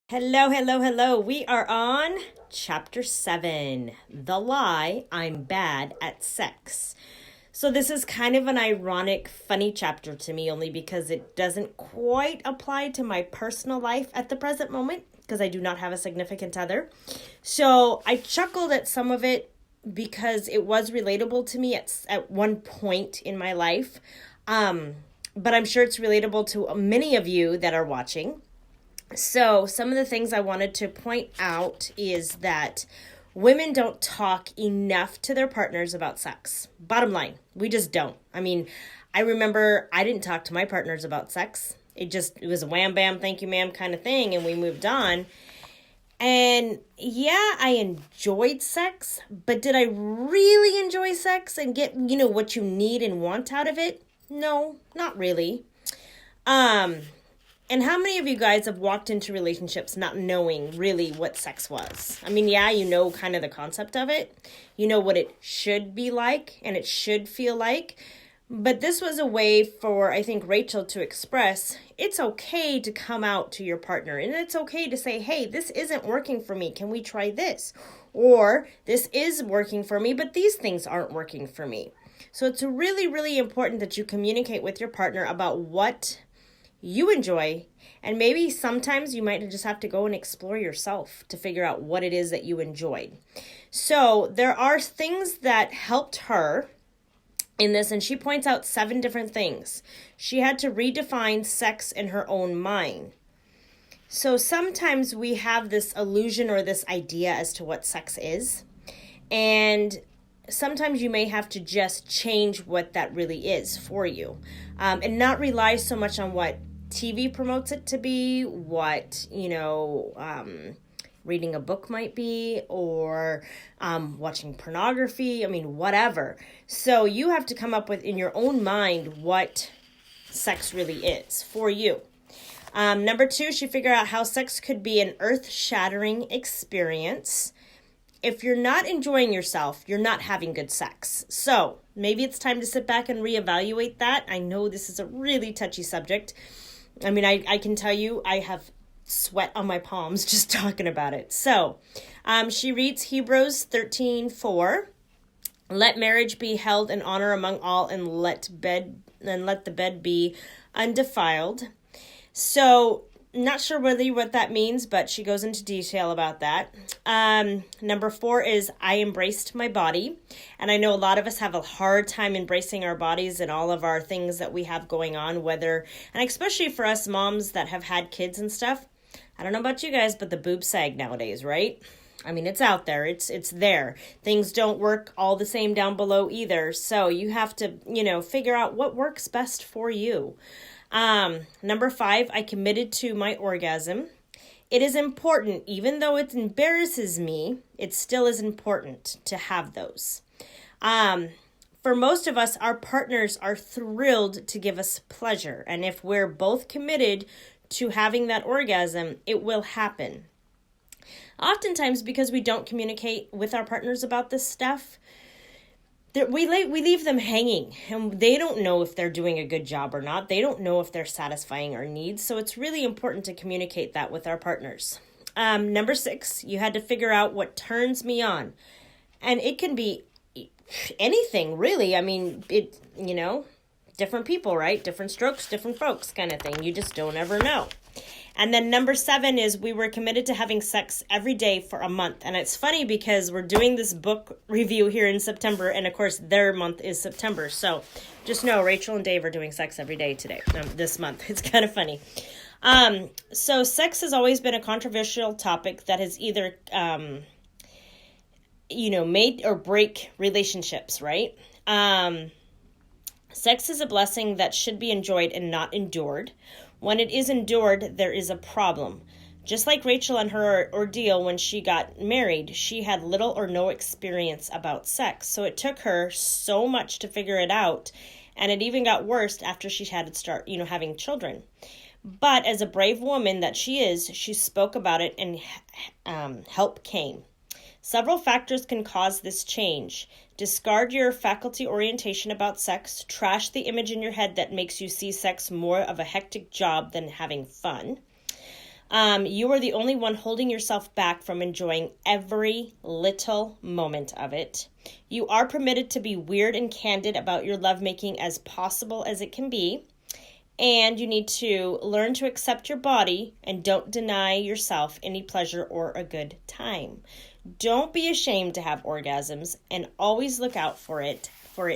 Hello, hello, hello. We are on chapter 7, The Lie I'm Bad at Sex. So, this is kind of an ironic, funny chapter to me only because it doesn't quite apply to my personal life at the present moment because I do not have a significant other. So, I chuckled at some of it because it was relatable to me at one point in my life. But I'm sure it's relatable to many of you that are watching. So, some of the things I wanted to point out is that women don't talk enough to their partners about sex. Bottom line, we just don't. I remember I didn't talk to my partners about sex. It was a wham bam, thank you ma'am kind of thing, and we moved on. And yeah, I enjoyed sex, but did I really enjoy sex and get, what you need and want out of it? No, not really. Um, and how many of you guys have walked into relationships not knowing really what sex was? Yeah, you know kind of the concept of it. You know what it should be like and it should feel like. But this was a way for, I think, Rachel to express it's okay to come out to your partner. And it's okay to say, hey, this isn't working for me. Can we try this? Or this is working for me, but these things aren't working for me. So it's really, really important that you communicate with your partner about what you enjoy, and maybe sometimes you might just have to go and explore yourself to figure out what it is that you enjoyed. So there are things that helped her in this, and she points out 7 different things. She had to redefine sex in her own mind. So sometimes we have this illusion or this idea as to what sex is, and sometimes you may have to just change what that really is for you, and not rely so much on what TV promotes it to be, what, reading a book might be, or watching pornography, whatever. So you have to come up with in your own mind what sex really is for you. Number 2, she figured out how sex could be an earth-shattering experience. If you're not enjoying yourself, you're not having good sex. So maybe it's time to sit back and reevaluate that. I know this is a really touchy subject. I can tell you I have sweat on my palms just talking about it. So she reads Hebrews 13:4. Let marriage be held in honor among all, and let the bed be undefiled. So not sure really what that means, but she goes into detail about that. Number 4 is I embraced my body. And I know a lot of us have a hard time embracing our bodies and all of our things that we have going on, and especially for us moms that have had kids and stuff. I don't know about you guys, but the boob sag nowadays, right? It's out there. It's there. Things don't work all the same down below either. So you have to, figure out what works best for you. Number 5, I committed to my orgasm. It is important, even though it embarrasses me, it still is important to have those. For most of us, our partners are thrilled to give us pleasure. And if we're both committed to having that orgasm, it will happen. Oftentimes, because we don't communicate with our partners about this stuff, we leave them hanging, and they don't know if they're doing a good job or not. They don't know if they're satisfying our needs. So it's really important to communicate that with our partners. Number 6, you had to figure out what turns me on. And it can be anything, really. Different people, right? Different strokes, different folks kind of thing. You just don't ever know. And then number 7 is we were committed to having sex every day for a month. And it's funny because we're doing this book review here in September. And of course, their month is September. So just know Rachel and Dave are doing sex every day this month. It's kind of funny. So sex has always been a controversial topic that has either, made or break relationships, right? Sex is a blessing that should be enjoyed and not endured. When it is endured, there is a problem. Just like Rachel and her ordeal when she got married, she had little or no experience about sex. So it took her so much to figure it out. And it even got worse after she had to start, having children. But as a brave woman that she is, she spoke about it and help came. Several factors can cause this change. Discard your faculty orientation about sex. Trash the image in your head that makes you see sex more of a hectic job than having fun. You are the only one holding yourself back from enjoying every little moment of it. You are permitted to be weird and candid about your lovemaking as possible as it can be. And you need to learn to accept your body and don't deny yourself any pleasure or a good time. Don't be ashamed to have orgasms and always look out for it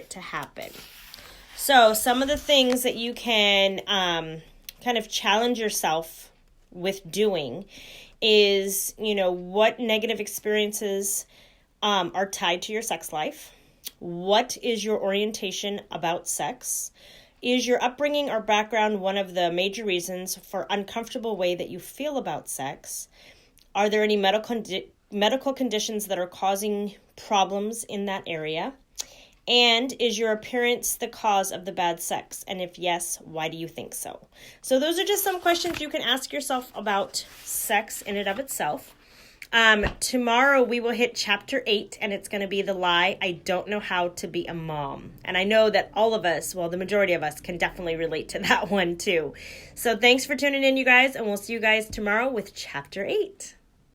to happen. So some of the things that you can kind of challenge yourself with doing is, what negative experiences are tied to your sex life? What is your orientation about sex? Is your upbringing or background one of the major reasons for uncomfortable way that you feel about sex? Are there any medical conditions that are causing problems in that area? And is your appearance the cause of the bad sex? And if yes, why do you think so? So those are just some questions you can ask yourself about sex in and of itself. Tomorrow we will hit chapter 8, and it's going to be the lie, I don't know how to be a mom. And I know that all of us, well, the majority of us can definitely relate to that one too. So thanks for tuning in, you guys, and we'll see you guys tomorrow with chapter 8.